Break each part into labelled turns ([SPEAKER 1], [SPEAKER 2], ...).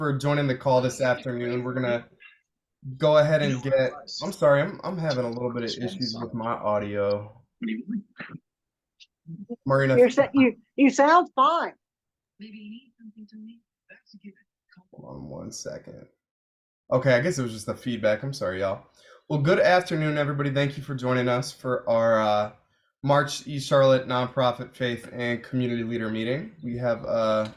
[SPEAKER 1] for joining the call this afternoon. We're gonna go ahead and get. I'm sorry, I'm having a little bit of issues with my audio. Marina,
[SPEAKER 2] You sound fine.
[SPEAKER 1] hold on one second. Okay, I guess it was just the feedback. I'm sorry, y'all. Well, good afternoon, everybody. Thank you for joining us for our March East Charlotte Nonprofit Faith and Community Leader Meeting. We have a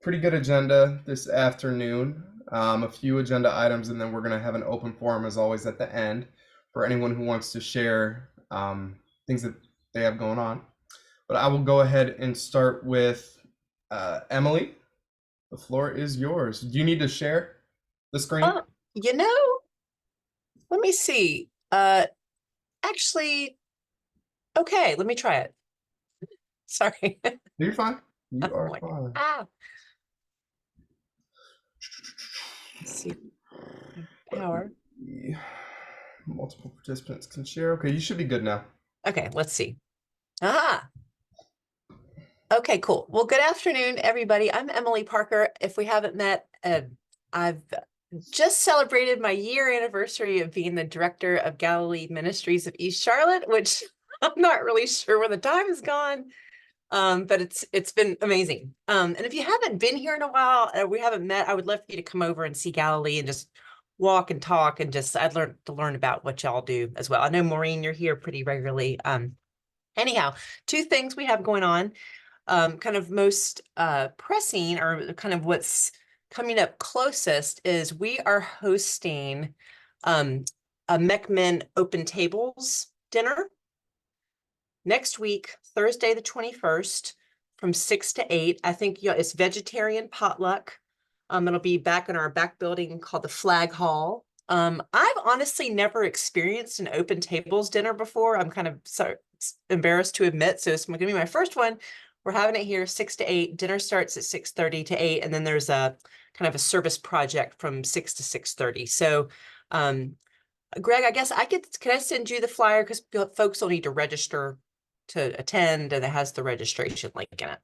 [SPEAKER 1] pretty good agenda this afternoon, a few agenda items, and then we're going to have an open forum, as always, at the end for anyone who wants to share things that they have going on. But I will go ahead and start with Emily. The floor is yours. Do you need to share the screen?
[SPEAKER 3] You know, let me see. Actually, okay, let me try it. Sorry.
[SPEAKER 1] You're fine. You are fine.
[SPEAKER 3] Let's see. Power.
[SPEAKER 1] Multiple participants can share. Okay, you should be good now.
[SPEAKER 3] Okay, let's see. Okay, cool. Well, good afternoon, everybody. I'm Emily Parker. If we haven't met, I've just celebrated my year anniversary of being the director of Galilee Ministries of East Charlotte, which I'm not really sure where the time has gone, but it's been amazing. And if you haven't been here in a while, we haven't met, I would love for you to come over and see Galilee and just walk and talk, and I'd learn about what y'all do as well. I know, Maureen, you're here pretty regularly. Anyhow, two things we have going on. Kind of most pressing, or kind of what's coming up closest, is we are hosting a MECMEN Open Tables dinner next week, Thursday the 21st, from 6 to 8. I think it's vegetarian potluck. It'll be back in our back building called the Flag Hall. I've honestly never experienced an open tables dinner before. I'm kind of embarrassed to admit, so it's going to be my first one. We're having it here 6 to 8. Dinner starts at 6:30 to 8, and then there's a kind of a service project from 6 to 6:30. So, Greg, I guess can I send you the flyer, because folks will need to register to attend, and it has the registration link in it.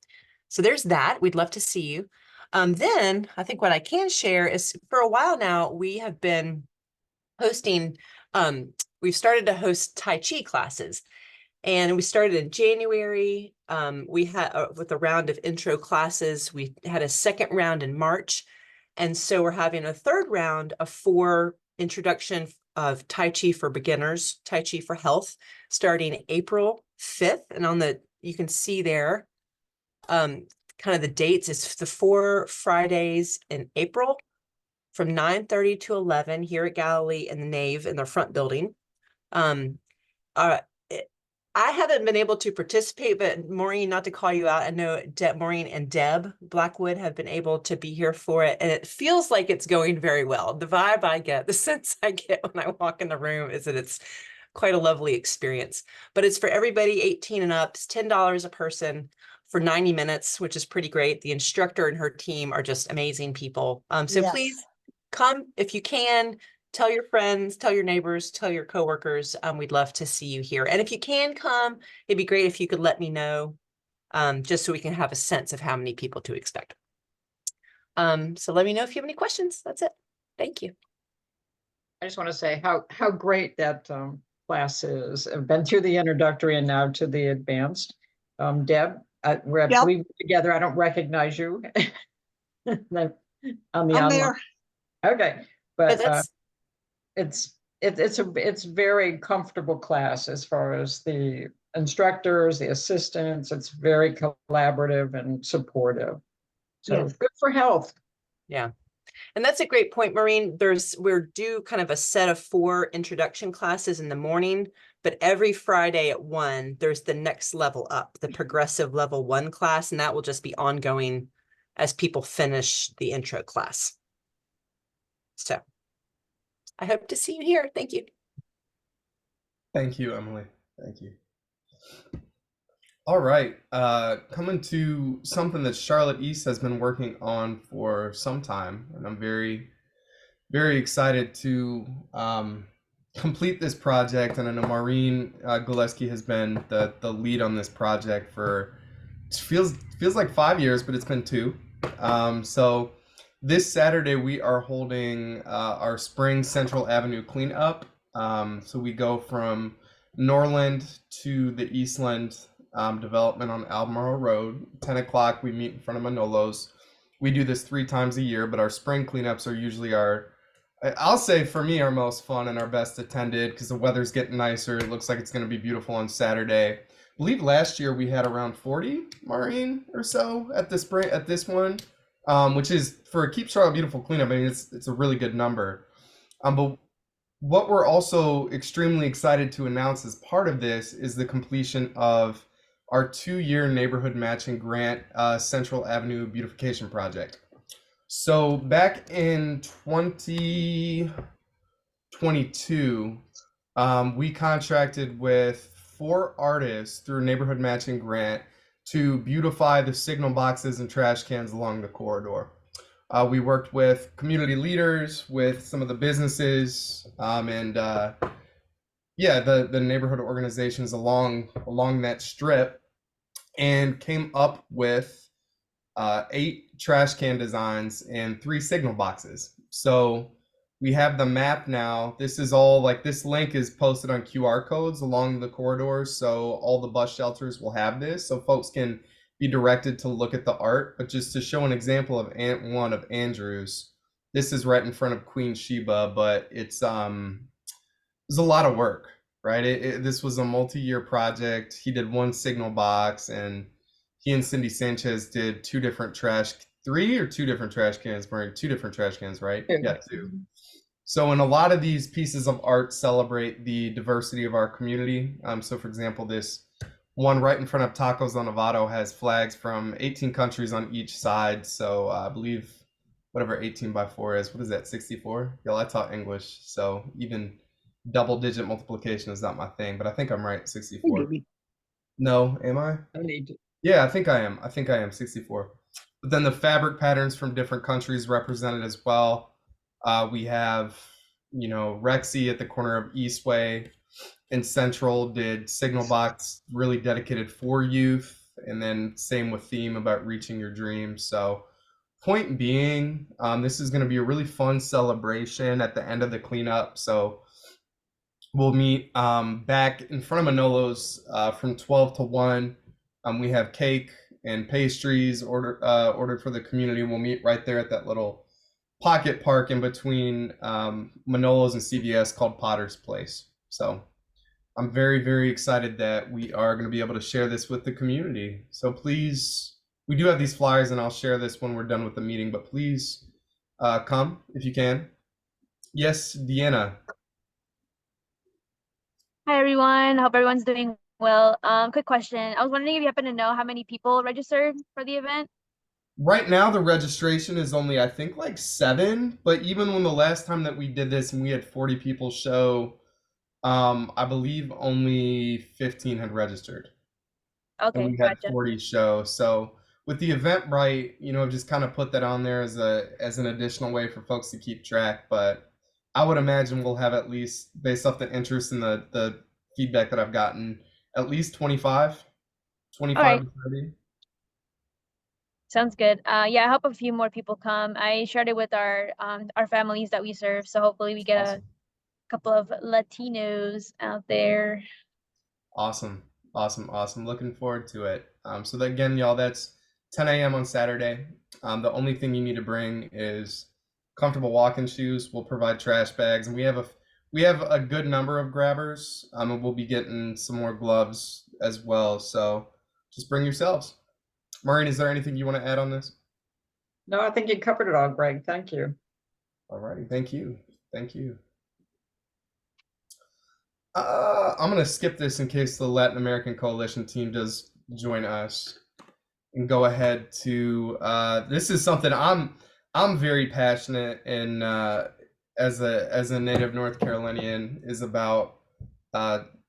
[SPEAKER 3] So there's that. We'd love to see you. Then I think what I can share is, for a while now, we have been hosting, we've started to host Tai Chi classes. And we started in January. We had with a round of intro classes. We had a second round in March. And so we're having a third round of 4 introduction of Tai Chi for beginners, Tai Chi for health, starting April 5th. And you can see there, kind of the dates. It's the 4 Fridays in April from 9:30 to 11 here at Galilee in the Nave in their front building. I haven't been able to participate, but Maureen, not to call you out, I know Maureen and Deb Blackwood have been able to be here for it, and it feels like it's going very well. The vibe I get, the sense I get when I walk in the room is that it's quite a lovely experience. But it's for everybody 18 and up. It's $10 a person for 90 minutes, which is pretty great. The instructor and her team are just amazing people. So yes, please come if you can. Tell your friends, tell your neighbors, tell your coworkers. We'd love to see you here. And if you can come, it'd be great if you could let me know, just so we can have a sense of how many people to expect. So let me know if you have any questions. That's it. Thank you.
[SPEAKER 2] I just want to say how great that class is. I've been through the introductory and now to the advanced. Deb, we're together. I don't recognize you on the online.
[SPEAKER 4] There.
[SPEAKER 2] Okay, but it's very comfortable class as far as the instructors, the assistants. It's very collaborative and supportive. So yes, good for health.
[SPEAKER 3] Yeah. And that's a great point, Maureen. We're due kind of a set of 4 introduction classes in the morning, but every Friday at 1, there's the next level up, the progressive level 1 class, and that will just be ongoing as people finish the intro class. So I hope to see you here. Thank you.
[SPEAKER 1] Thank you, Emily. Thank you. All right. Coming to something that Charlotte East has been working on for some time, and I'm very, very excited to complete this project. And I know Maureen Gillespie has been the lead on this project for, it feels like 5 years, but it's been 2. So This Saturday we are holding our spring Central Avenue cleanup. So we go from Norland to the Eastland development on Albemarle Road. 10 o'clock we meet in front of Manolo's. We do this 3 times a year, but our spring cleanups are usually I'll say for me, our most fun and our best attended because the weather's getting nicer. It looks like it's going to be beautiful on Saturday. I believe last year we had around 40, Maureen, or so at this one, which is for a Keep Charlotte Beautiful cleanup. I mean, it's a really good number. But what we're also extremely excited to announce as part of this is the completion of our 2-year neighborhood matching grant Central Avenue beautification project. So back in 2022, we contracted with 4 artists through a neighborhood matching grant to beautify the signal boxes and trash cans along the corridor. We worked with community leaders, with some of the businesses, and yeah, the neighborhood organizations along that strip, and came up with 8 trash can designs and 3 signal boxes. So we have the map now. This is all like this link is posted on QR codes along the corridors. So all the bus shelters will have this. So folks can be directed to look at the art. But just to show an example of one of Andrew's, this is right in front of Queen Sheba, but it's a lot of work, right? This was a multi-year project. He did 1 signal box, and he and Cindy Sanchez did 2 different 2 different trash cans, Maureen, 2 different trash cans, right? Yeah, 2. So, and a lot of these pieces of art celebrate the diversity of our community. So for example, this one right in front of Tacos on Novato has flags from 18 countries on each side. So I believe whatever 18 by 4 is, what is that, 64? Y'all, I taught English, so even double-digit multiplication is not my thing, but I think I'm right, 64.
[SPEAKER 2] Maybe.
[SPEAKER 1] No, am I?
[SPEAKER 2] I need to.
[SPEAKER 1] Yeah, I think I am. I think I am 64. But then the fabric patterns from different countries represented as well. We have, Rexy at the corner of Eastway and Central did signal box really dedicated for youth, and then same with theme about reaching your dreams. So point being, this is going to be a really fun celebration at the end of the cleanup. So we'll meet back in front of Manolo's from 12 to 1. We have cake and pastries ordered for the community. We'll meet right there at that little pocket park in between Manolo's and CVS called Potter's Place. So I'm very, very excited that we are going to be able to share this with the community. So please, we do have these flyers, and I'll share this when we're done with the meeting, but please come if you can. Yes, Deanna.
[SPEAKER 4] Hi everyone, hope everyone's doing well. Quick question. I was wondering if you happen to know how many people registered for the event?
[SPEAKER 1] Right now, the registration is only, I think, like 7. But even when the last time that we did this and we had 40 people show, I believe only 15 had registered. And
[SPEAKER 4] Okay,
[SPEAKER 1] we had
[SPEAKER 4] gotcha.
[SPEAKER 1] 40 show. So with the Eventbrite, just kind of put that on there as an additional way for folks to keep track. But I would imagine we'll have at least, based off the interest and the feedback that I've gotten, at least 25
[SPEAKER 4] Alright.
[SPEAKER 1] to 30.
[SPEAKER 4] Sounds good. Yeah, I hope a few more people come. I shared it with our families that we serve, so hopefully we get
[SPEAKER 1] Awesome.
[SPEAKER 4] a couple of Latinos out there.
[SPEAKER 1] Awesome. Looking forward to it. So that, again, y'all, that's 10 a.m. on Saturday. The only thing you need to bring is comfortable walking shoes. We'll provide trash bags, and we have a good number of grabbers. And we'll be getting some more gloves as well. So just bring yourselves. Maureen, is there anything you want to add on this?
[SPEAKER 2] No, I think you covered it all, Greg. Thank you.
[SPEAKER 1] All righty. Thank you. I'm going to skip this in case the Latin American Coalition team does join us, and go ahead to this is something I'm very passionate and as a native North Carolinian is about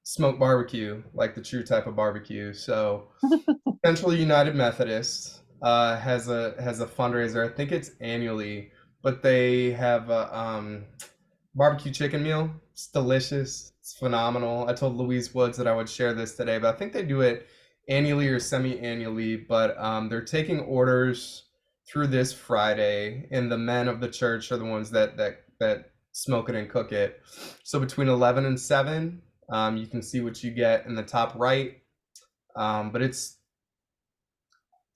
[SPEAKER 1] smoked barbecue, like the true type of barbecue. So Central United Methodist has a fundraiser. I think it's annually, but they have a barbecue chicken meal. It's delicious. It's phenomenal. I told Louise Woods that I would share this today, but I think they do it annually or semi-annually. But they're taking orders through this Friday, and the men of the church are the ones that smoke it and cook it. So between 11 and 7, you can see what you get in the top right. But it's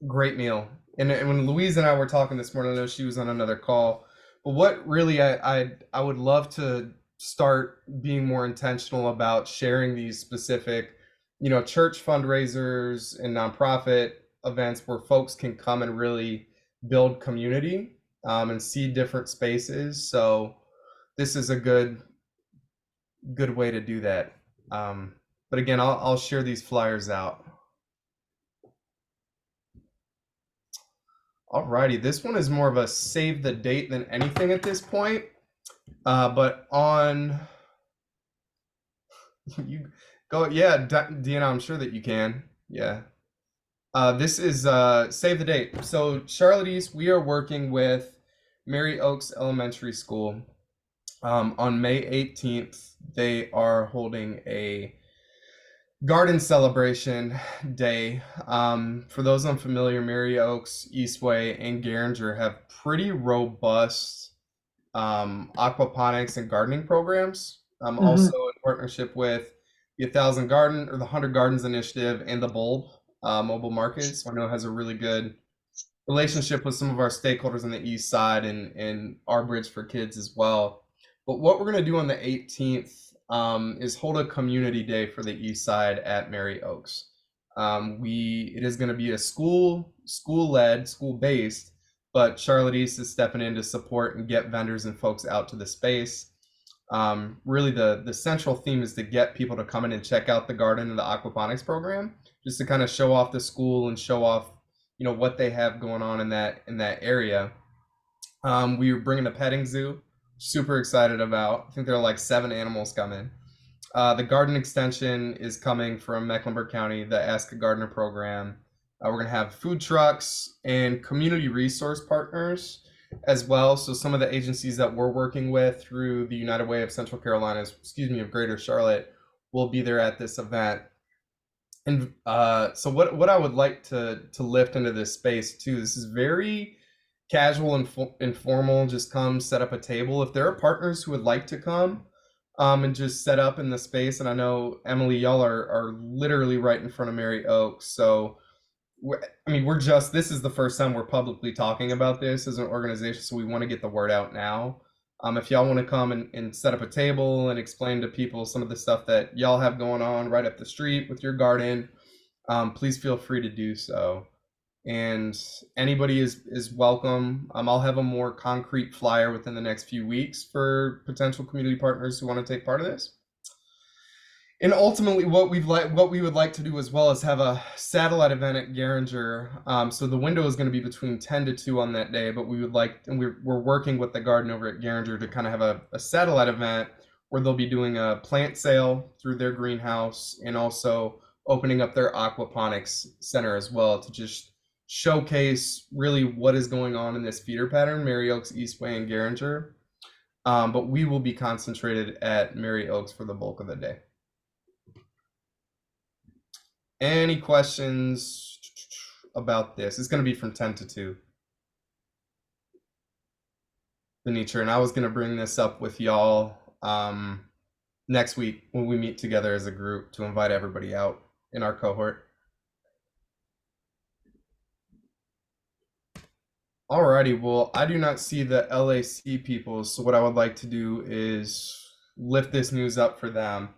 [SPEAKER 1] a great meal. And when Louise and I were talking this morning, I know she was on another call. But what really I would love to start being more intentional about sharing these specific, church fundraisers and nonprofit events where folks can come and really build community, and see different spaces. So this is a good way to do that. But again, I'll share these flyers out. Alrighty, this one is more of a save the date than anything at this point. But on you go, yeah, Deanna, I'm sure that you can. Yeah. This is save the date. So Charlotte East, we are working with Mary Oaks Elementary School. On May 18th, they are holding a garden celebration day. For those unfamiliar, Mary Oaks, Eastway, and Garinger have pretty robust aquaponics and gardening programs. Also in partnership with the 1,000 Garden or the 100 Gardens Initiative and the Bulb mobile markets. So I know it has a really good relationship with some of our stakeholders on the east side and our Bridge for Kids as well. But what we're going to do on the 18th is hold a community day for the east side at Mary Oaks. It is going to be a school-led, school-based, but Charlotte East is stepping in to support and get vendors and folks out to the space. Really the central theme is to get people to come in and check out the garden and the aquaponics program, just to kind of show off the school and show off, what they have going on in that area. We were bringing a petting zoo, super excited about. I think there are like 7 animals coming. The garden extension is coming from Mecklenburg County, the Ask a Gardener program. We're going to have food trucks and community resource partners as well. So some of the agencies that we're working with through the United Way of Central Carolina's, of Greater Charlotte, will be there at this event. And so what I would like to lift into this space too, this is very casual and informal. Just come set up a table. If there are partners who would like to come and just set up in the space, and I know Emily, y'all are literally right in front of Mary Oaks, so this is the first time we're publicly talking about this as an organization, so we want to get the word out now. If y'all want to come and set up a table and explain to people some of the stuff that y'all have going on right up the street with your garden, please feel free to do so. And anybody is welcome. I'll have a more concrete flyer within the next few weeks for potential community partners who want to take part of this. And ultimately, what we would like to do as well is have a satellite event at Garinger. So the window is going to be between 10 to 2 on that day, but we would like, and we're working with the garden over at Garinger to kind of have a satellite event where they'll be doing a plant sale through their greenhouse and also opening up their aquaponics center as well to just showcase really what is going on in this feeder pattern, Mary Oaks, Eastway, and Garinger. But we will be concentrated at Mary Oaks for the bulk of the day. Any questions about this? It's going to be from 10 to 2. Venetia, and I was going to bring this up with y'all next week when we meet together as a group to invite everybody out in our cohort. Alrighty, well, I do not see the LAC people, so what I would like to do is lift this news up for them.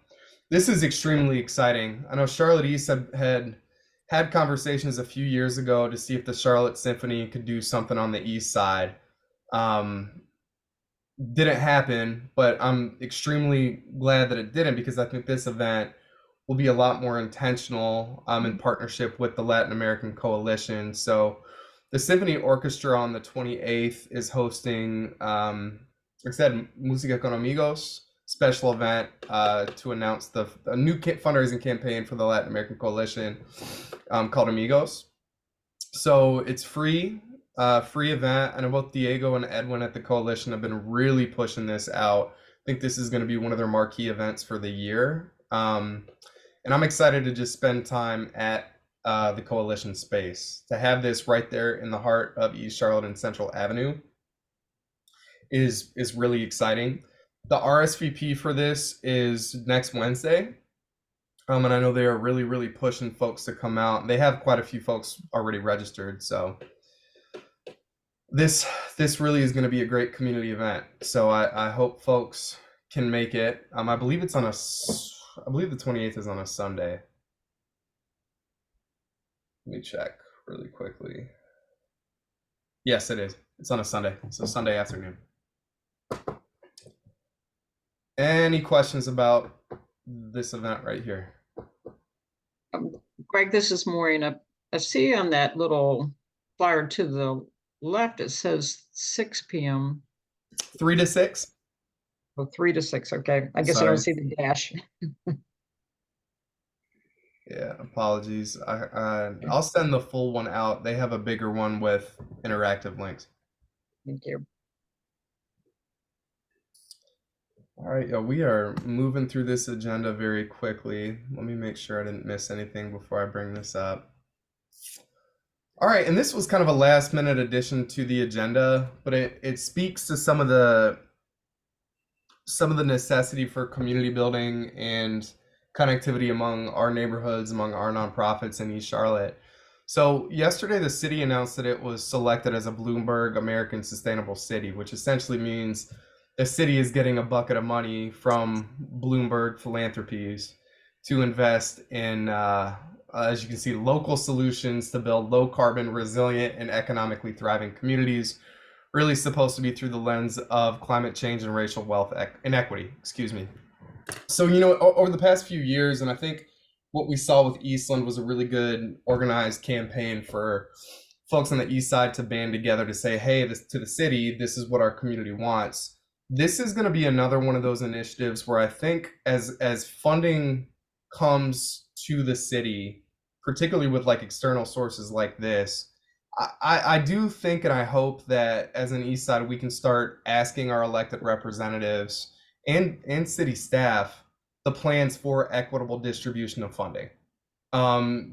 [SPEAKER 1] This is extremely exciting. I know Charlotte East had conversations a few years ago to see if the Charlotte Symphony could do something on the east side. Didn't happen, but I'm extremely glad that it didn't, because I think this event will be a lot more intentional in partnership with the Latin American Coalition. So the Symphony Orchestra on the 28th is hosting, like I said, Música con Amigos special event to announce a new fundraising campaign for the Latin American Coalition called Amigos. So it's free event. I know both Diego and Edwin at the Coalition have been really pushing this out. I think this is going to be one of their marquee events for the year. And I'm excited to just spend time at the coalition space. To have this right there in the heart of East Charlotte and Central Avenue is really exciting. The RSVP for this is next Wednesday. And I know they are really, really pushing folks to come out. They have quite a few folks already registered. So this really is going to be a great community event. So I hope folks can make it. I believe it's on I believe the 28th is on a Sunday. Let me check really quickly. Yes, it is. It's on a Sunday. So Sunday afternoon. Any questions about this event right here?
[SPEAKER 2] Greg, this is Maureen. I see on that little flyer to the left, it says 6 p.m.
[SPEAKER 1] 3 to 6?
[SPEAKER 2] Oh, 3 to 6. Okay. I guess I
[SPEAKER 1] Sorry.
[SPEAKER 2] don't see the dash.
[SPEAKER 1] Yeah, apologies. I'll send the full one out. They have a bigger one with interactive links.
[SPEAKER 2] Thank you.
[SPEAKER 1] All right, yeah, we are moving through this agenda very quickly. Let me make sure I didn't miss anything before I bring this up. All right, and this was kind of a last minute addition to the agenda, but it speaks to some of the necessity for community building and connectivity among our neighborhoods, among our nonprofits in East Charlotte. So yesterday, the city announced that it was selected as a Bloomberg American Sustainable City, which essentially means the city is getting a bucket of money from Bloomberg Philanthropies to invest in, as you can see, local solutions to build low carbon, resilient, and economically thriving communities, really supposed to be through the lens of climate change and racial wealth inequity, excuse me. So, over the past few years, and I think what we saw with Eastland was a really good organized campaign for folks on the east side to band together to say, hey, to the city, this is what our community wants. This is going to be another one of those initiatives where I think as funding comes to the city, particularly with like external sources like this, I do think and I hope that as an east side, we can start asking our elected representatives and city staff the plans for equitable distribution of funding.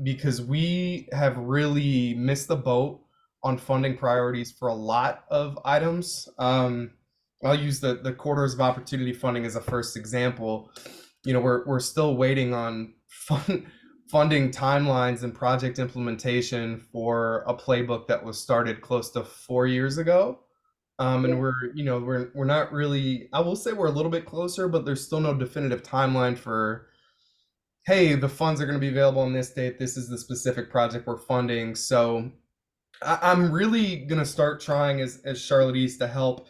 [SPEAKER 1] Because we have really missed the boat on funding priorities for a lot of items. I'll use the corridors of opportunity funding as a first example. We're still waiting on funding timelines and project implementation for a playbook that was started close to 4 years ago. And we're not really, I will say we're a little bit closer, but there's still no definitive timeline for, hey, the funds are going to be available on this date. This is the specific project we're funding. So I'm really going to start trying as Charlotte East to help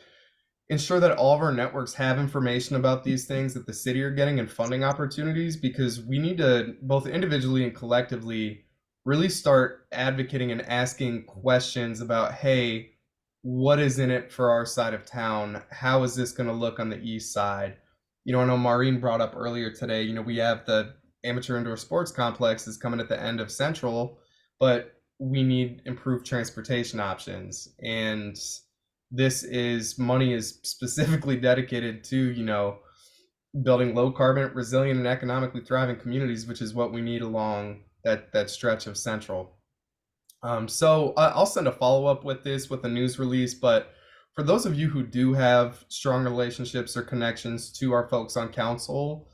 [SPEAKER 1] ensure that all of our networks have information about these things that the city are getting and funding opportunities, because we need to both individually and collectively really start advocating and asking questions about, hey, what is in it for our side of town? How is this going to look on the east side? I know Maureen brought up earlier today, we have the amateur indoor sports complex is coming at the end of Central, but we need improved transportation options. And money is specifically dedicated to, building low carbon, resilient, and economically thriving communities, which is what we need along that stretch of Central. So I'll send a follow-up with this with a news release, but for those of you who do have strong relationships or connections to our folks on council,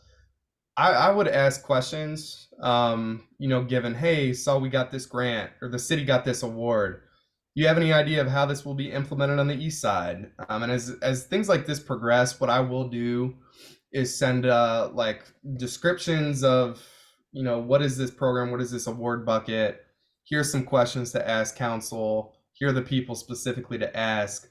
[SPEAKER 1] I would ask questions, given, hey, saw we got this grant or the city got this award. Do you have any idea of how this will be implemented on the east side? And as things like this progress, what I will do is send like descriptions of, what is this program? What is this award bucket? Here's some questions to ask council. Here are the people specifically to ask,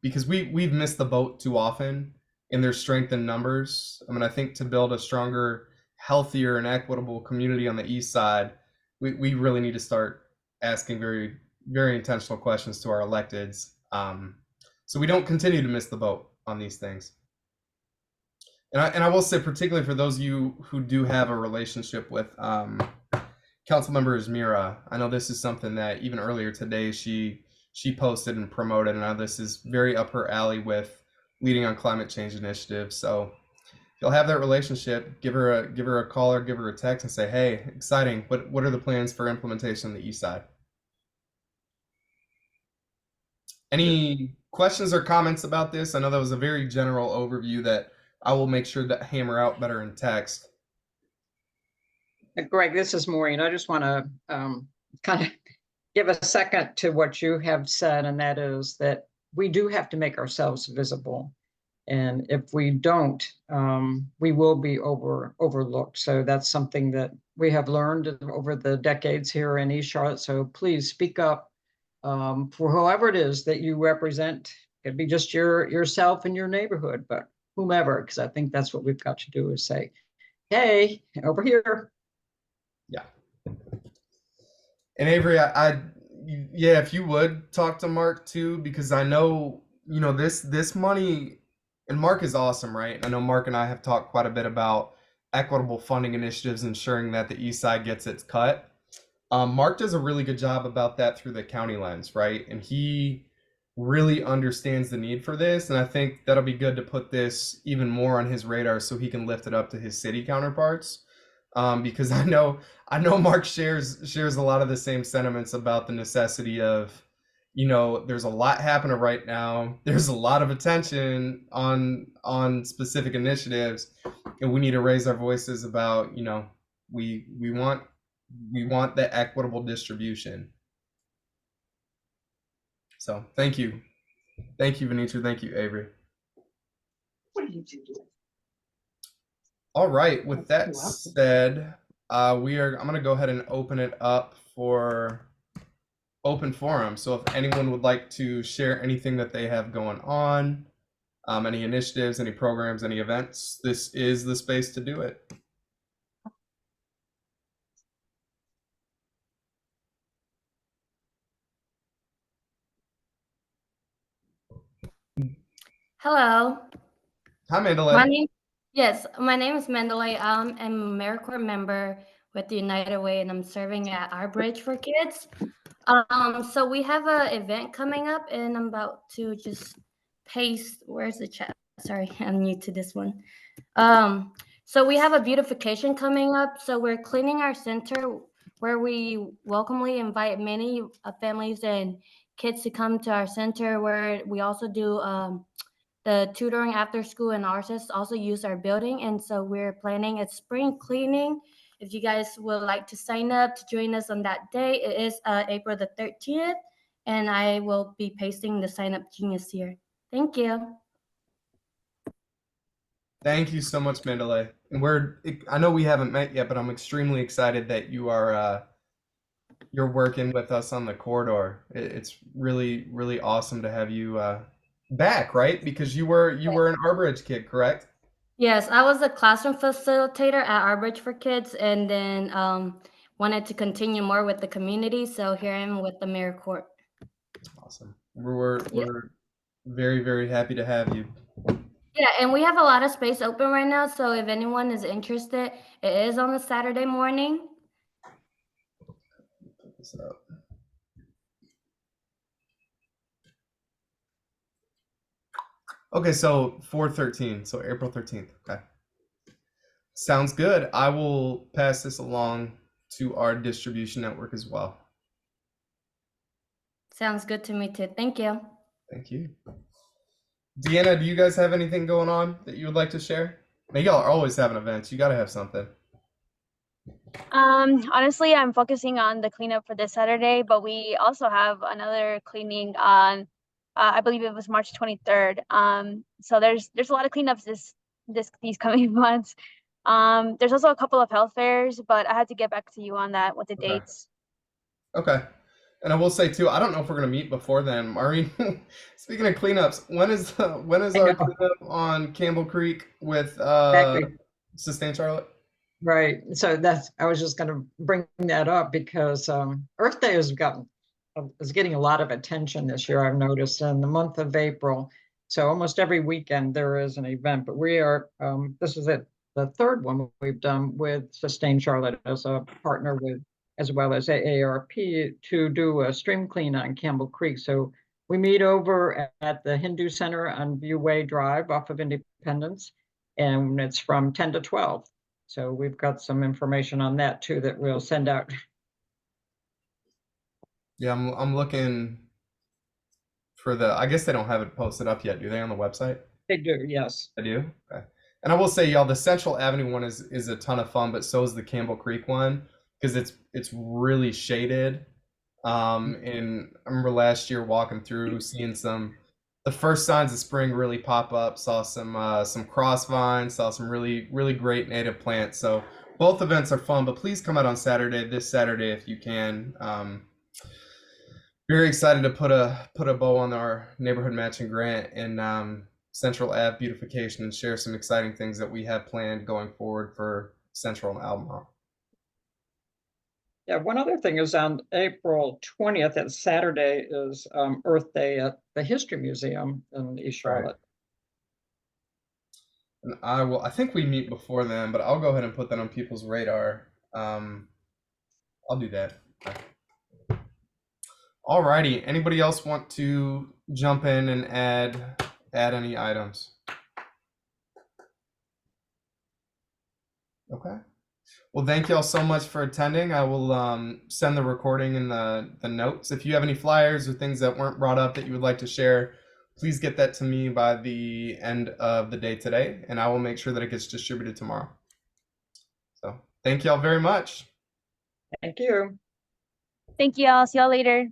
[SPEAKER 1] because we've missed the boat too often in their strength in numbers. I think to build a stronger, healthier, and equitable community on the east side, we really need to start asking very, very intentional questions to our electeds, so we don't continue to miss the boat on these things. And I will say, particularly for those of you who do have a relationship with Councilmember Izmira, I know this is something that even earlier today she posted and promoted, and I know this is very up her alley with leading on climate change initiatives. So you'll have that relationship, give her a call or give her a text and say, hey, exciting. What are the plans for implementation on the east side? Any questions or comments about this? I know that was a very general overview that I will make sure to hammer out better in text.
[SPEAKER 2] Greg, this is Maureen. I just want to kind of give a second to what you have said, and that is that we do have to make ourselves visible. And if we don't, we will be overlooked. So that's something that we have learned over the decades here in East Charlotte. So please speak up for whoever it is that you represent. It could be just yourself and your neighborhood, but whomever, because I think that's what we've got to do is say, hey, over here.
[SPEAKER 1] Yeah. And Avery, yeah, if you would talk to Mark too, because I know, you know, this money, and Mark is awesome, right? I know Mark and I have talked quite a bit about equitable funding initiatives, ensuring that the east side gets its cut. Mark does a really good job about that through the county lens, right? And he really understands the need for this. And I think that'll be good to put this even more on his radar so he can lift it up to his city counterparts. Because I know Mark shares a lot of the same sentiments about the necessity of, you know, there's a lot happening right now. There's a lot of attention on specific initiatives, and we need to raise our voices about, you know, we want the equitable distribution. So thank you, Venetia. Thank you, Avery.
[SPEAKER 2] What did you do?
[SPEAKER 1] All right. With that said, I'm going to go ahead and open it up for open forum. So if anyone would like to share anything that they have going on, any initiatives, any programs, any events, this is the space to do it.
[SPEAKER 5] Hello.
[SPEAKER 1] Hi, Mandalay.
[SPEAKER 5] My name is Mandalay. I'm a AmeriCorps member with the United Way, and I'm serving at Our Bridge for Kids. So we have an event coming up, and I'm about to just paste. Where's the chat? Sorry, I'm new to this one. So we have a beautification coming up. So we're cleaning our center, where we welcomely invite many families and kids to come to our center, where we also do the tutoring after school, and artists also use our building. And so we're planning a spring cleaning. If you guys would like to sign up to join us on that day, it is April the 13th, and I will be pasting the sign up genius here. Thank you.
[SPEAKER 1] Thank you so much, Mandalay. And I know we haven't met yet, but I'm extremely excited that you're working with us on the corridor. It's really, really awesome to have you back, right? Because you were an Arbridge kid, correct?
[SPEAKER 5] Yes, I was a classroom facilitator at Our Bridge for Kids, and then wanted to continue more with the community. So here I am with the AmeriCorps.
[SPEAKER 1] Awesome. We're very, very happy to have you.
[SPEAKER 5] Yeah, and we have a lot of space open right now. So if anyone is interested, it is on a Saturday morning.
[SPEAKER 1] Put this up. Okay, so 4/13, so April 13th. Okay. Sounds good. I will pass this along to our distribution network as well.
[SPEAKER 5] Sounds good to me too. Thank you.
[SPEAKER 1] Thank you. Deanna, do you guys have anything going on that you would like to share? Now, y'all are always having events. You got to have something.
[SPEAKER 4] Honestly, I'm focusing on the cleanup for this Saturday, but we also have another cleaning on, I believe it was March 23rd. So there's a lot of cleanups these coming months. There's also a couple of health fairs, but I had to get back to you on that with the dates.
[SPEAKER 1] Okay. And I will say too, I don't know if we're gonna meet before then. Maureen, speaking of cleanups, when is our cleanup on Campbell Creek with
[SPEAKER 2] Exactly.
[SPEAKER 1] Sustain Charlotte?
[SPEAKER 2] Right. So I was just going to bring that up because Earth Day is getting a lot of attention this year, I've noticed, in the month of April. So almost every weekend there is an event, but we are, this is the third one we've done with Sustain Charlotte as a partner with, as well as AARP, to do a stream clean on Campbell Creek. So we meet over at the Hindu Center on Viewway Drive off of Independence. and it's from 10 to 12. So we've got some information on that too that we'll send out.
[SPEAKER 1] Yeah, I'm looking for the. I guess they don't have it posted up yet, do they, on the website?
[SPEAKER 2] They do, yes.
[SPEAKER 1] I do. Okay. And I will say, y'all, the Central Avenue one is a ton of fun, but so is the Campbell Creek one because it's really shaded. And I remember last year walking through, seeing the first signs of spring really pop up. Saw some cross vines, saw some really great native plants. So both events are fun, but please come out on this Saturday if you can. Very excited to put a bow on our neighborhood matching grant and Central Ave beautification and share some exciting things that we have planned going forward for Central and Albemarle.
[SPEAKER 2] Yeah, one other thing is on April 20th, that Saturday is Earth Day at the History Museum in East Charlotte.
[SPEAKER 1] And I think we meet before then, but I'll go ahead and put that on people's radar. I'll do that. Alrighty, anybody else want to jump in and add any items? Okay. Well, thank you all so much for attending. I will send the recording and the notes. If you have any flyers or things that weren't brought up that you would like to share, please get that to me by the end of the day today, and I will make sure that it gets distributed tomorrow. So thank you all very much.
[SPEAKER 2] Thank you.
[SPEAKER 4] Thank you all. See y'all later.